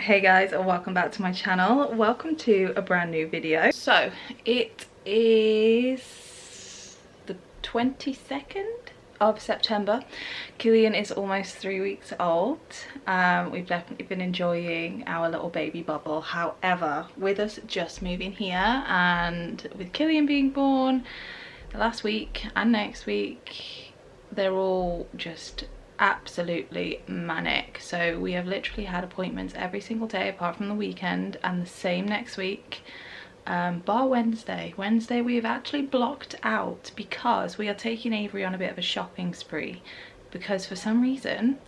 Hey guys, and welcome back to my channel. Welcome to a brand new video. So it is the 22nd of September. Killian is almost 3 weeks old. We've definitely been enjoying our little baby bubble. However, with us just moving here and with Killian being born the last week and next week, they're all just absolutely manic. So we have literally had appointments every single day apart from the weekend, and the same next week, bar Wednesday. We have actually blocked out because we are taking Avery on a bit of a shopping spree, because for some reason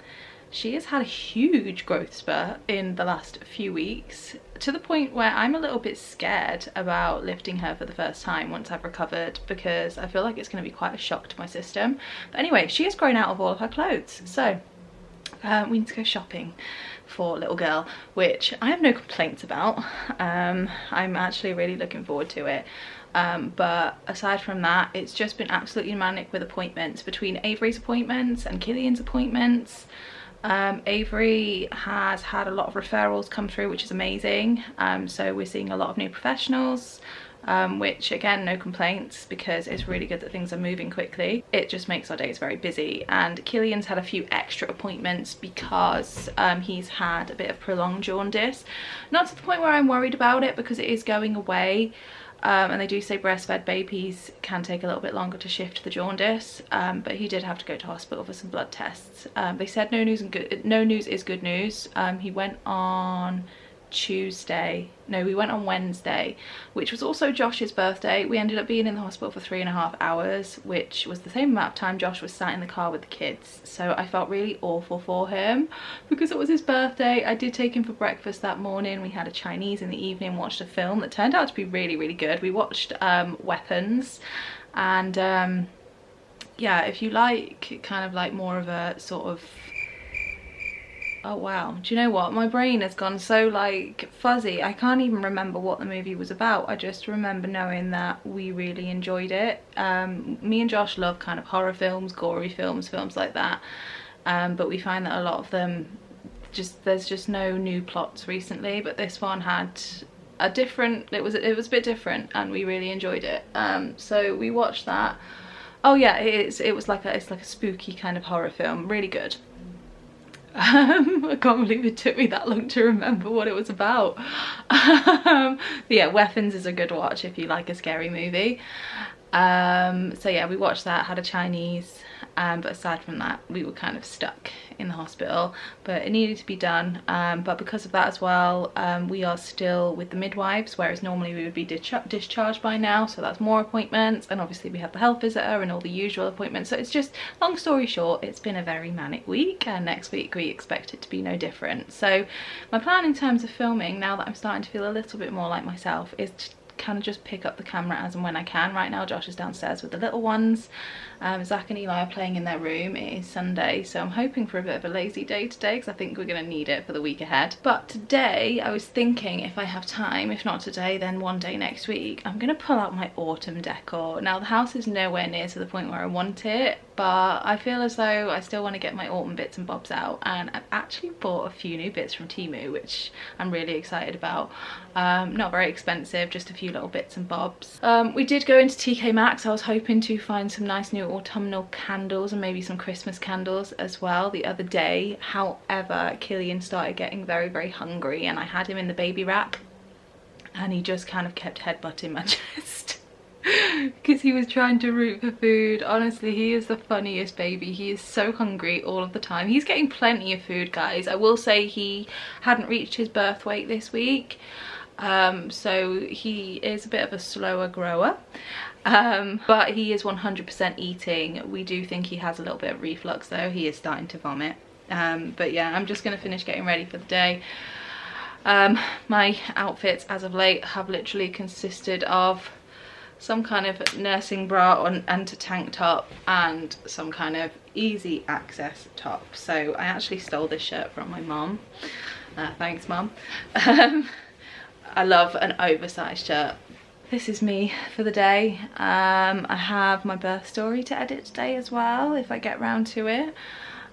she has had a huge growth spurt in the last few weeks, to the point where I'm a little bit scared about lifting her for the first time once I've recovered, because I feel like it's going to be quite a shock to my system. But anyway, she has grown out of all of her clothes, so we need to go shopping for little girl, which I have no complaints about. I'm actually really looking forward to it. But aside from that, it's just been absolutely manic with appointments, between Avery's appointments and Killian's appointments. Avery has had a lot of referrals come through, which is amazing. So we're seeing a lot of new professionals, which again, no complaints, because it's really good that things are moving quickly. It just makes our days very busy. And Killian's had a few extra appointments because he's had a bit of prolonged jaundice. Not to the point where I'm worried about it, because it is going away. And they do say breastfed babies can take a little bit longer to shift the jaundice, but he did have to go to hospital for some blood tests. They said no news is good news. He went on Tuesday. No, we went on Wednesday, which was also Josh's birthday. We ended up being in the hospital for 3.5 hours, which was the same amount of time Josh was sat in the car with the kids. So I felt really awful for him because it was his birthday. I did take him for breakfast that morning. We had a Chinese in the evening, watched a film that turned out to be really, really good. We watched Weapons, and yeah, if you like kind of like more of a sort of, oh wow, do you know what, my brain has gone so like fuzzy, I can't even remember what the movie was about. I just remember knowing that we really enjoyed it. Me and Josh love kind of horror films, gory films, films like that, but we find that a lot of them there's just no new plots recently, but this one had a different, it was a bit different, and we really enjoyed it. So we watched that. Oh yeah, it's like a spooky kind of horror film, really good. I can't believe it took me that long to remember what it was about. But yeah, Weapons is a good watch if you like a scary movie. So yeah, we watched that, had a Chinese, but aside from that, we were kind of stuck in the hospital, but it needed to be done. But because of that as well, we are still with the midwives, whereas normally we would be discharged by now, so that's more appointments, and obviously we have the health visitor and all the usual appointments. So it's just, long story short, it's been a very manic week, and next week we expect it to be no different. So my plan in terms of filming, now that I'm starting to feel a little bit more like myself, is to kind of just pick up the camera as and when I can. Right now Josh is downstairs with the little ones. Zach and Eli are playing in their room. It is Sunday, so I'm hoping for a bit of a lazy day today, because I think we're going to need it for the week ahead. But today I was thinking, if I have time, if not today then one day next week, I'm going to pull out my autumn decor. Now the house is nowhere near to the point where I want it, but I feel as though I still want to get my autumn bits and bobs out, and I've actually bought a few new bits from Temu, which I'm really excited about. Not very expensive, just a few little bits and bobs. We did go into TK Maxx. I was hoping to find some nice new autumnal candles and maybe some Christmas candles as well the other day. However, Killian started getting very, very hungry, and I had him in the baby wrap, and he just kind of kept headbutting my chest because he was trying to root for food. Honestly, he is the funniest baby. He is so hungry all of the time. He's getting plenty of food, guys. I will say he hadn't reached his birth weight this week, so he is a bit of a slower grower, but he is 100% eating. We do think he has a little bit of reflux though. He is starting to vomit, but yeah, I'm just going to finish getting ready for the day. My outfits as of late have literally consisted of some kind of nursing bra and a tank top and some kind of easy access top. So I actually stole this shirt from my mom. Thanks, Mum. I love an oversized shirt. This is me for the day. I have my birth story to edit today as well, if I get round to it.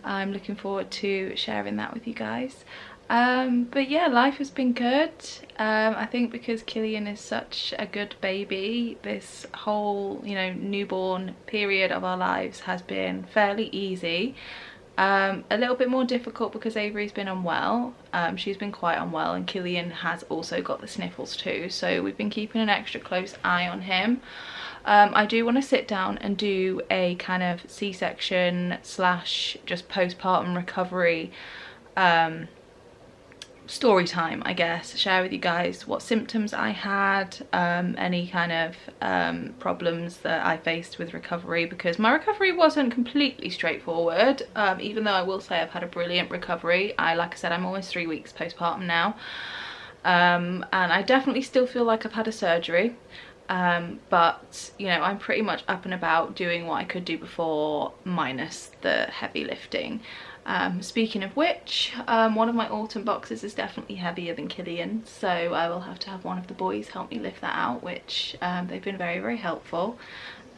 I'm looking forward to sharing that with you guys. But yeah, life has been good. I think because Killian is such a good baby, this whole, you know, newborn period of our lives has been fairly easy. A little bit more difficult because Avery's been unwell. She's been quite unwell, and Killian has also got the sniffles too, so we've been keeping an extra close eye on him. I do want to sit down and do a kind of C-section slash just postpartum recovery story time, I guess. Share with you guys what symptoms I had, any kind of problems that I faced with recovery, because my recovery wasn't completely straightforward, even though I will say I've had a brilliant recovery. Like I said, I'm almost 3 weeks postpartum now, and I definitely still feel like I've had a surgery, but you know, I'm pretty much up and about doing what I could do before, minus the heavy lifting. Speaking of which, one of my autumn boxes is definitely heavier than Killian, so I will have to have one of the boys help me lift that out, which they've been very, very helpful.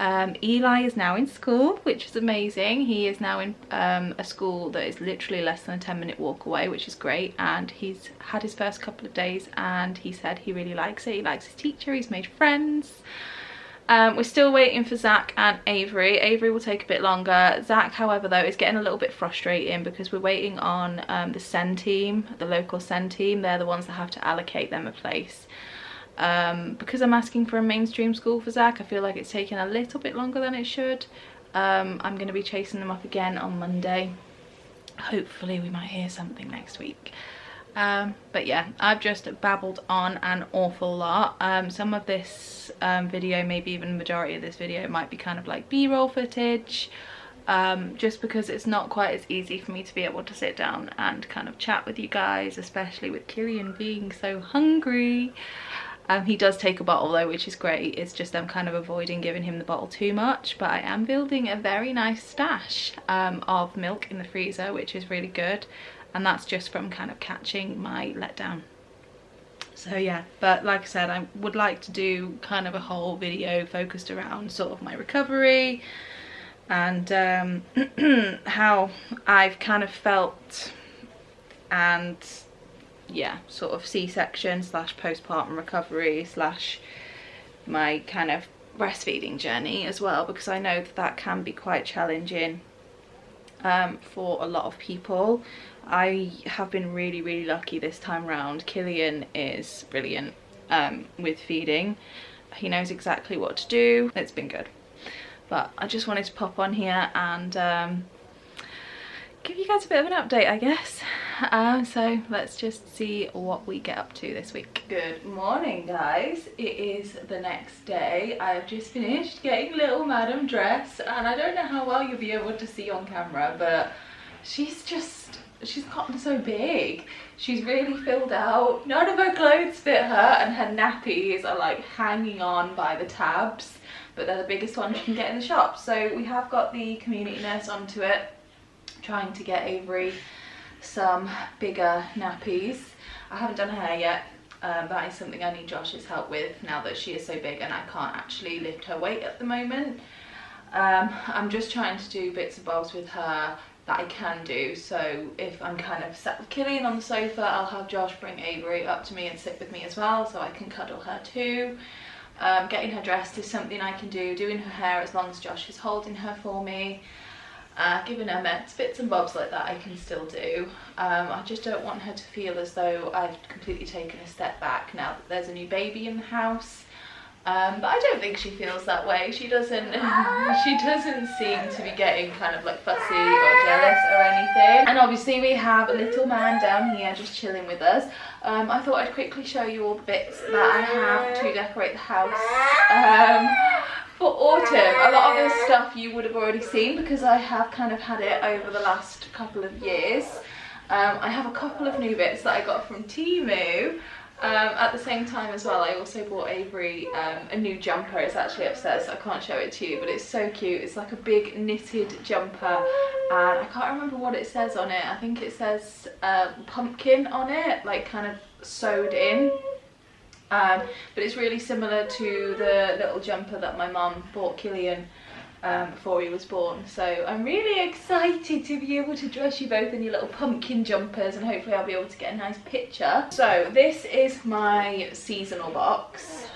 Eli is now in school, which is amazing. He is now in a school that is literally less than a 10-minute walk away, which is great, and he's had his first couple of days and he said he really likes it. He likes his teacher, he's made friends. We're still waiting for Zach and Avery. Avery will take a bit longer. Zach, however, though, is getting a little bit frustrating because we're waiting on the SEN team, the local SEN team. They're the ones that have to allocate them a place. Because I'm asking for a mainstream school for Zach, I feel like it's taking a little bit longer than it should. I'm going to be chasing them up again on Monday. Hopefully we might hear something next week. But yeah, I've just babbled on an awful lot. Some of this video, maybe even the majority of this video, might be kind of like b-roll footage, just because it's not quite as easy for me to be able to sit down and kind of chat with you guys, especially with Killian being so hungry. He does take a bottle though, which is great. It's just I'm kind of avoiding giving him the bottle too much, but I am building a very nice stash of milk in the freezer, which is really good. And that's just from kind of catching my letdown. So yeah, but like I said, I would like to do kind of a whole video focused around sort of my recovery and how I've kind of felt, and yeah, sort of C-section slash postpartum recovery slash my kind of breastfeeding journey as well, because I know that that can be quite challenging for a lot of people. I have been really, really lucky this time round. Killian is brilliant with feeding. He knows exactly what to do. It's been good. But I just wanted to pop on here and give you guys a bit of an update, I guess. So let's just see what we get up to this week. Good morning, guys. It is the next day. I have just finished getting little madam dressed, and I don't know how well you'll be able to see on camera, but she's gotten so big. She's really filled out. None of her clothes fit her, and her nappies are like hanging on by the tabs, but they're the biggest ones you can get in the shop. So we have got the community nurse onto it, trying to get Avery some bigger nappies. I haven't done her hair yet. That is something I need Josh's help with now that she is so big and I can't actually lift her weight at the moment. I'm just trying to do bits and bobs with her that I can do. So if I'm kind of sat with Killian on the sofa, I'll have Josh bring Avery up to me and sit with me as well, so I can cuddle her too. Getting her dressed is something I can do. Doing her hair, as long as Josh is holding her for me. Giving her meds, bits and bobs like that I can still do. I just don't want her to feel as though I've completely taken a step back now that there's a new baby in the house. But I don't think she feels that way. She doesn't seem to be getting kind of like fussy or jealous or anything. And obviously we have a little man down here just chilling with us. I thought I'd quickly show you all the bits that I have to decorate the house. For autumn, a lot of this stuff you would have already seen because I have kind of had it over the last couple of years. I have a couple of new bits that I got from Temu. At the same time as well, I also bought Avery a new jumper. It's actually upstairs, so I can't show it to you, but it's so cute. It's like a big knitted jumper, and I can't remember what it says on it. I think it says pumpkin on it, like kind of sewed in. But it's really similar to the little jumper that my mum bought Killian before he was born. So I'm really excited to be able to dress you both in your little pumpkin jumpers, and hopefully I'll be able to get a nice picture. So this is my seasonal box.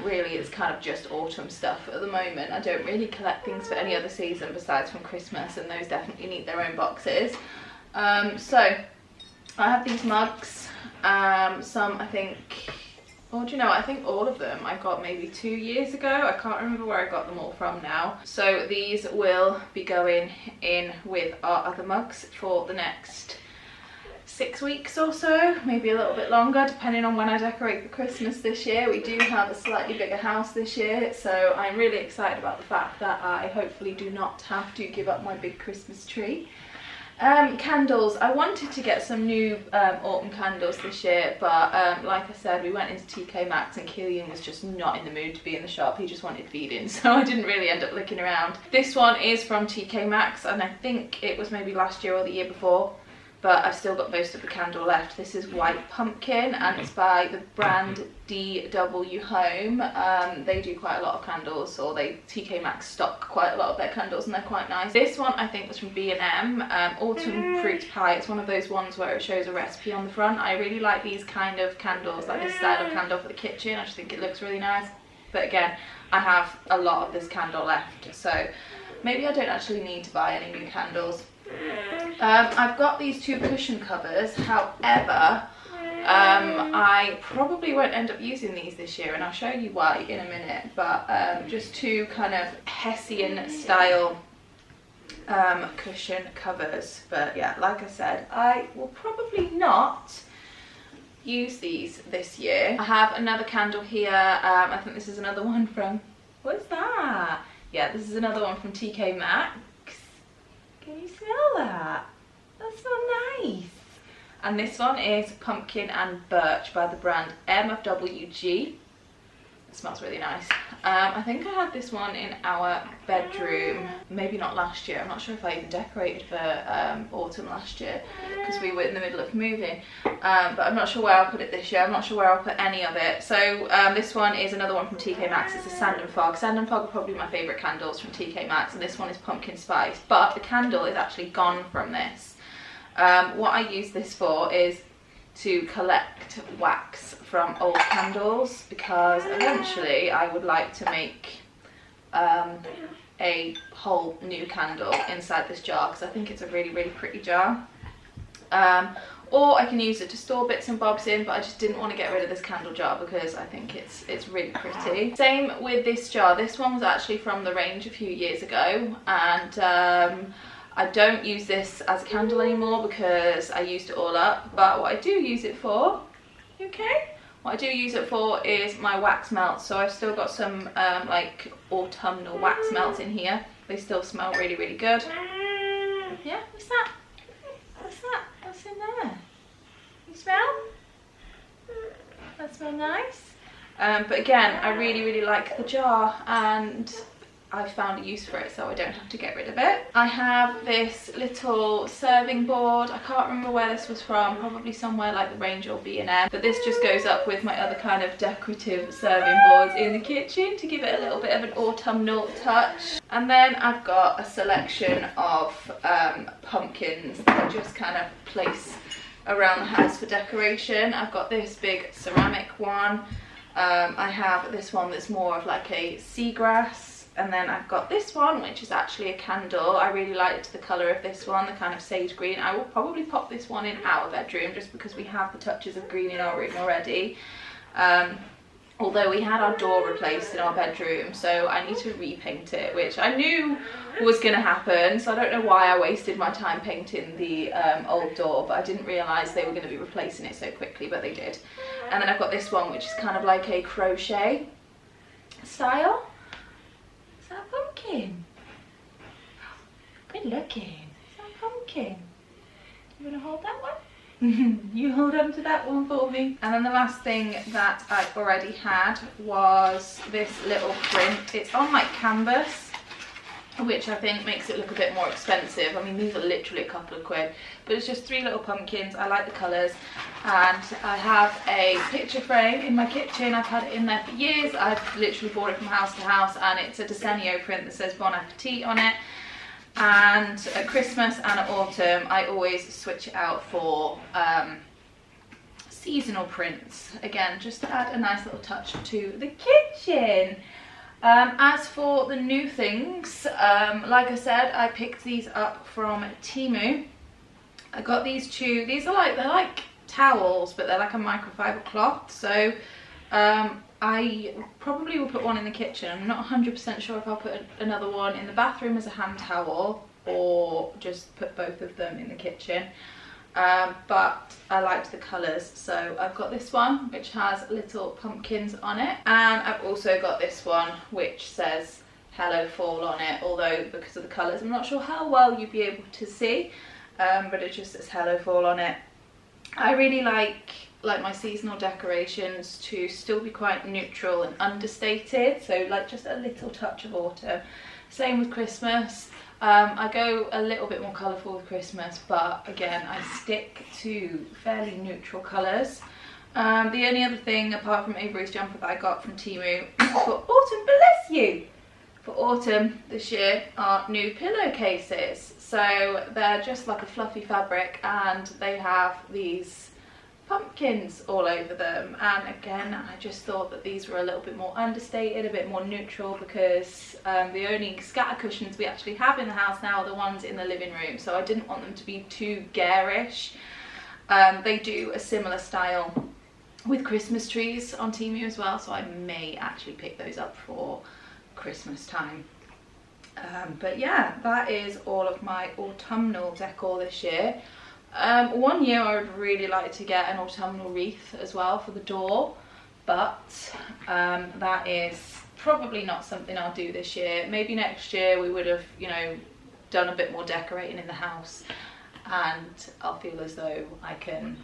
Really it's kind of just autumn stuff at the moment. I don't really collect things for any other season besides from Christmas, and those definitely need their own boxes. So I have these mugs, some I think, well, do you know, I think all of them I got maybe 2 years ago. I can't remember where I got them all from now. So these will be going in with our other mugs for the next 6 weeks or so, maybe a little bit longer depending on when I decorate for Christmas this year. We do have a slightly bigger house this year, so I'm really excited about the fact that I hopefully do not have to give up my big Christmas tree. Candles, I wanted to get some new autumn candles this year, but like I said, we went into TK Maxx and Killian was just not in the mood to be in the shop. He just wanted feeding, so I didn't really end up looking around. This one is from TK Maxx, and I think it was maybe last year or the year before, but I've still got most of the candle left. This is White Pumpkin, and it's by the brand DW Home. They do quite a lot of candles, or TK Maxx stock quite a lot of their candles, and they're quite nice. This one I think was from B&M, Autumn Fruit Pie. It's one of those ones where it shows a recipe on the front. I really like these kind of candles, like this style of candle for the kitchen. I just think it looks really nice. But again, I have a lot of this candle left, so maybe I don't actually need to buy any new candles. I've got these 2 cushion covers, however, I probably won't end up using these this year, and I'll show you why in a minute, but just 2 kind of Hessian style cushion covers. But yeah, like I said, I will probably not use these this year. I have another candle here. I think this is another one from, what's that? Yeah, this is another one from TK Maxx. Can you smell that? That smells nice. And this one is Pumpkin and Birch by the brand MFWG. It smells really nice. I think I had this one in our bedroom, maybe not last year. I'm not sure if I even decorated for autumn last year because we were in the middle of moving. But I'm not sure where I'll put it this year. I'm not sure where I'll put any of it. So this one is another one from TK Maxx. It's a Sand and Fog. Sand and Fog are probably my favourite candles from TK Maxx, and this one is Pumpkin Spice. But the candle is actually gone from this. What I use this for is to collect wax from old candles, because eventually I would like to make a whole new candle inside this jar, because I think it's a really, really pretty jar. Or I can use it to store bits and bobs in, but I just didn't want to get rid of this candle jar because I think it's really pretty. Same with this jar. This one was actually from the range a few years ago, and I don't use this as a candle anymore because I used it all up. But what I do use it for, okay? What I do use it for is my wax melts. So I've still got some like autumnal wax melts in here. They still smell really, really good. Yeah, what's that? What's that? What's in there? You smell? That smells nice. But again, I really, really like the jar, and I found a use for it, so I don't have to get rid of it. I have this little serving board. I can't remember where this was from, probably somewhere like the Range or B&M, but this just goes up with my other kind of decorative serving boards in the kitchen to give it a little bit of an autumnal touch. And then I've got a selection of pumpkins that I just kind of place around the house for decoration. I've got this big ceramic one. I have this one that's more of like a seagrass. And then I've got this one, which is actually a candle. I really liked the colour of this one, the kind of sage green. I will probably pop this one in our bedroom just because we have the touches of green in our room already. Although we had our door replaced in our bedroom, so I need to repaint it, which I knew was going to happen. So I don't know why I wasted my time painting the old door, but I didn't realise they were going to be replacing it so quickly, but they did. And then I've got this one, which is kind of like a crochet style. Is that a pumpkin? Good looking. Is that a pumpkin? You want to hold that one? You hold on to that one for me. And then the last thing that I already had was this little print. It's on like canvas. which I think makes it look a bit more expensive. I mean, these are literally a couple of quid, but it's just 3 little pumpkins. I like the colours, and I have a picture frame in my kitchen. I've had it in there for years. I've literally bought it from house to house, and it's a Desenio print that says Bon Appetit on it. And at Christmas and at autumn, I always switch it out for seasonal prints. Again, just to add a nice little touch to the kitchen. As for the new things, like I said, I picked these up from Temu. I got these 2. These are they're like towels, but they're like a microfiber cloth. So I probably will put one in the kitchen. I'm not 100% sure if I'll put another one in the bathroom as a hand towel, or just put both of them in the kitchen. But I liked the colours, so I've got this one which has little pumpkins on it, and I've also got this one which says Hello Fall on it, although because of the colours I'm not sure how well you'd be able to see, but it just says Hello Fall on it. I really like my seasonal decorations to still be quite neutral and understated, so like just a little touch of autumn. Same with Christmas. I go a little bit more colourful with Christmas, but again I stick to fairly neutral colours. The only other thing apart from Avery's jumper that I got from Temu for autumn, bless you, for autumn this year are new pillowcases. So they're just like a fluffy fabric, and they have these pumpkins all over them, and again I just thought that these were a little bit more understated, a bit more neutral, because the only scatter cushions we actually have in the house now are the ones in the living room, so I didn't want them to be too garish. They do a similar style with Christmas trees on Temu as well, so I may actually pick those up for Christmas time. But yeah, that is all of my autumnal decor this year. One year I would really like to get an autumnal wreath as well for the door, but that is probably not something I'll do this year. Maybe next year we would have, you know, done a bit more decorating in the house, and I'll feel as though I can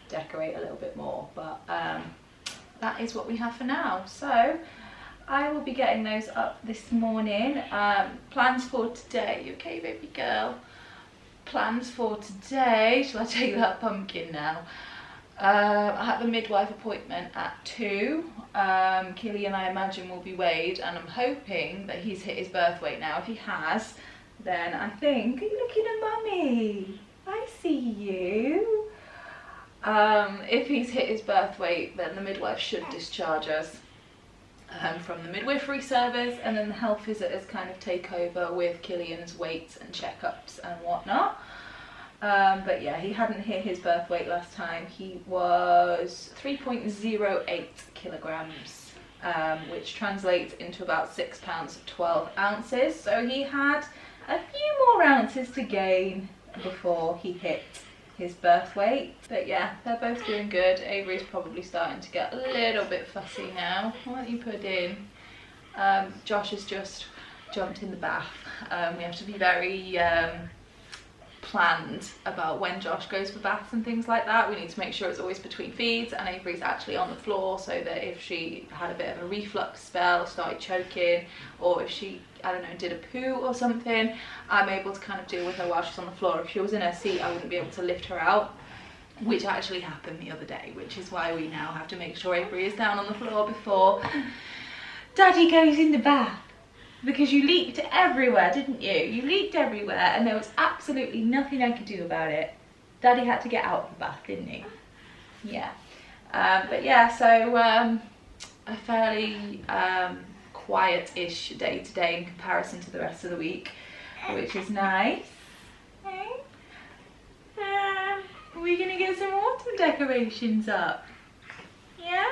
decorate a little bit more, but that is what we have for now. So I will be getting those up this morning. Plans for today, you okay baby girl? Plans for today, shall I take that pumpkin now? I have a midwife appointment at 2. Killian, I imagine, will be weighed, and I'm hoping that he's hit his birth weight now. If he has, then I think, are you looking at mummy? I see you. If he's hit his birth weight, then the midwife should discharge us from the midwifery service, and then the health visitors kind of take over with Killian's weights and checkups and whatnot. But yeah, he hadn't hit his birth weight last time. He was 3.08 kilograms, which translates into about 6 pounds 12 ounces. So he had a few more ounces to gain before he hit his birth weight. But yeah, they're both doing good. Avery's probably starting to get a little bit fussy now. What don't you put in? Josh has just jumped in the bath. We have to be very planned about when Josh goes for baths and things like that. We need to make sure it's always between feeds, and Avery's actually on the floor, so that if she had a bit of a reflux spell, started choking, or if she, I don't know, did a poo or something, I'm able to kind of deal with her while she's on the floor. If she was in her seat, I wouldn't be able to lift her out, which actually happened the other day, which is why we now have to make sure Avery is down on the floor before Daddy goes in the bath. Because you leaked everywhere, didn't you? You leaked everywhere, and there was absolutely nothing I could do about it. Daddy had to get out of the bath, didn't he? Yeah. But yeah, so a fairly quiet-ish day today in comparison to the rest of the week, which is nice. Okay. We're gonna get some autumn decorations up. Yeah?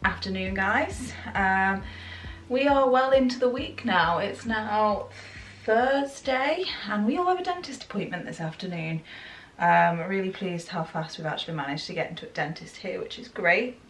afternoon, guys. We are well into the week now. It's now Thursday and we all have a dentist appointment this afternoon. Really pleased how fast we've actually managed to get into a dentist here, which is great.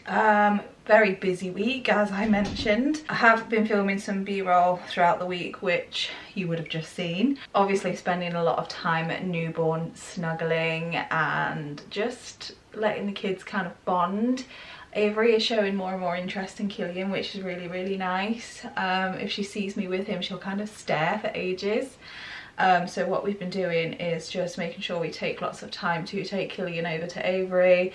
Very busy week, as I mentioned. I have been filming some b-roll throughout the week, which you would have just seen. Obviously spending a lot of time at newborn snuggling and just letting the kids kind of bond. Avery is showing more and more interest in Killian, which is really, really nice. If she sees me with him, she'll kind of stare for ages. So what we've been doing is just making sure we take lots of time to take Killian over to Avery.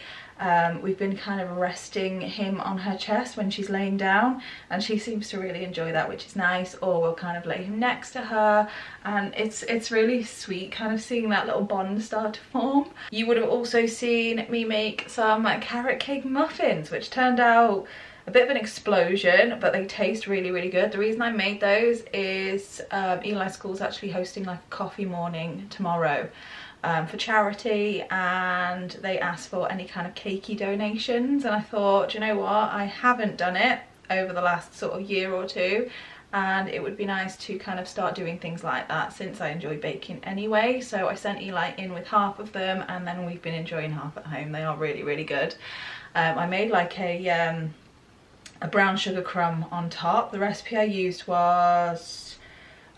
We've been kind of resting him on her chest when she's laying down, and she seems to really enjoy that, which is nice. Or we'll kind of lay him next to her, and it's really sweet kind of seeing that little bond start to form. You would have also seen me make some carrot cake muffins, which turned out a bit of an explosion, but they taste really, really good. The reason I made those is Eli School's actually hosting like a coffee morning tomorrow for charity, and they asked for any kind of cakey donations, and I thought, do you know what, I haven't done it over the last sort of year or two, and it would be nice to kind of start doing things like that since I enjoy baking anyway. So I sent Eli in with half of them, and then we've been enjoying half at home. They are really, really good. I made like a brown sugar crumb on top. The recipe I used was,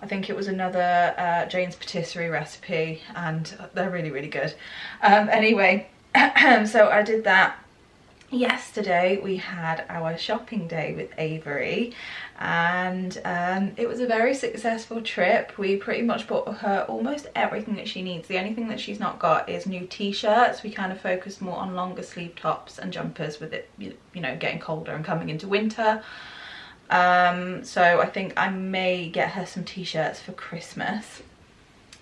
I think it was another Jane's patisserie recipe, and they're really, really good. Anyway, so I did that. Yesterday we had our shopping day with Avery, and it was a very successful trip. We pretty much bought her almost everything that she needs. The only thing that she's not got is new t-shirts. We kind of focused more on longer sleeve tops and jumpers with it, you know, getting colder and coming into winter. So I think I may get her some t-shirts for Christmas.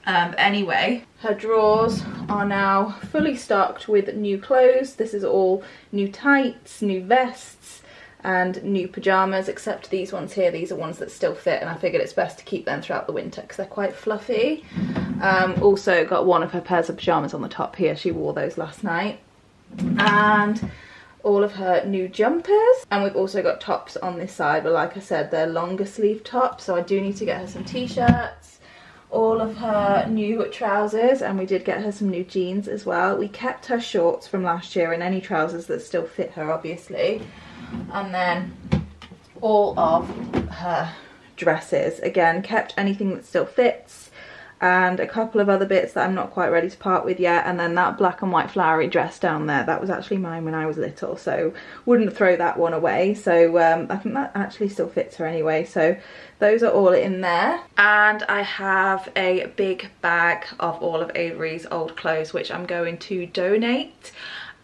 Anyway, her drawers are now fully stocked with new clothes. This is all new tights, new vests and new pyjamas, except these ones here. These are ones that still fit, and I figured it's best to keep them throughout the winter because they're quite fluffy. Also got one of her pairs of pyjamas on the top here. She wore those last night. And all of her new jumpers, and we've also got tops on this side, but like I said, they're longer sleeve tops, so I do need to get her some t-shirts. All of her new trousers, and we did get her some new jeans as well. We kept her shorts from last year and any trousers that still fit her, obviously. And then all of her dresses, again, kept anything that still fits, and a couple of other bits that I'm not quite ready to part with yet. And then that black and white flowery dress down there, that was actually mine when I was little, so wouldn't throw that one away. So I think that actually still fits her anyway, so those are all in there. And I have a big bag of all of Avery's old clothes, which I'm going to donate.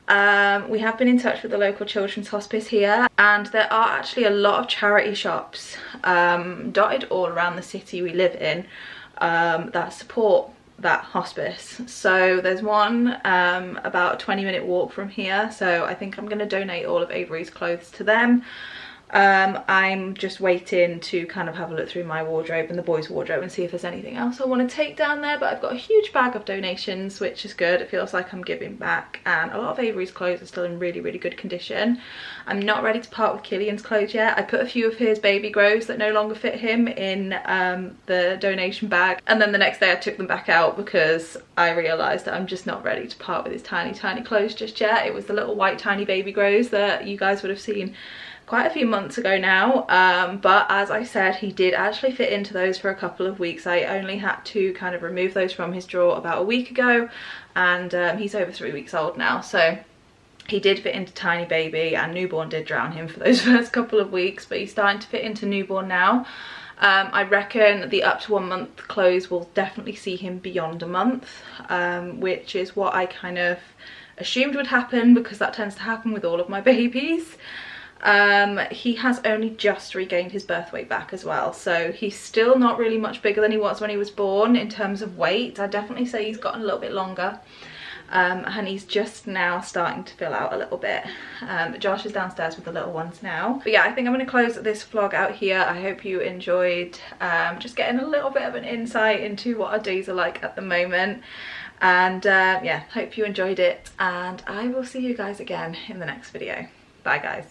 We have been in touch with the local children's hospice here, and there are actually a lot of charity shops dotted all around the city we live in that support that hospice. So there's one about a 20-minute walk from here, so I think I'm going to donate all of Avery's clothes to them. I'm just waiting to kind of have a look through my wardrobe and the boys' wardrobe and see if there's anything else I want to take down there, but I've got a huge bag of donations, which is good. It feels like I'm giving back, and a lot of Avery's clothes are still in really, really good condition. I'm not ready to part with Killian's clothes yet. I put a few of his baby grows that no longer fit him in the donation bag, and then the next day I took them back out because I realised that I'm just not ready to part with his tiny, tiny clothes just yet. It was the little white tiny baby grows that you guys would have seen quite a few months ago now, but as I said, he did actually fit into those for a couple of weeks. I only had to kind of remove those from his drawer about a week ago, and he's over 3 weeks old now, so he did fit into tiny baby, and newborn did drown him for those first couple of weeks, but he's starting to fit into newborn now. I reckon the up to 1 month clothes will definitely see him beyond a month, which is what I kind of assumed would happen because that tends to happen with all of my babies. He has only just regained his birth weight back as well, so he's still not really much bigger than he was when he was born in terms of weight. I'd definitely say he's gotten a little bit longer, and he's just now starting to fill out a little bit. Josh is downstairs with the little ones now. But yeah, I think I'm going to close this vlog out here. I hope you enjoyed just getting a little bit of an insight into what our days are like at the moment. And yeah, hope you enjoyed it, and I will see you guys again in the next video. Bye guys.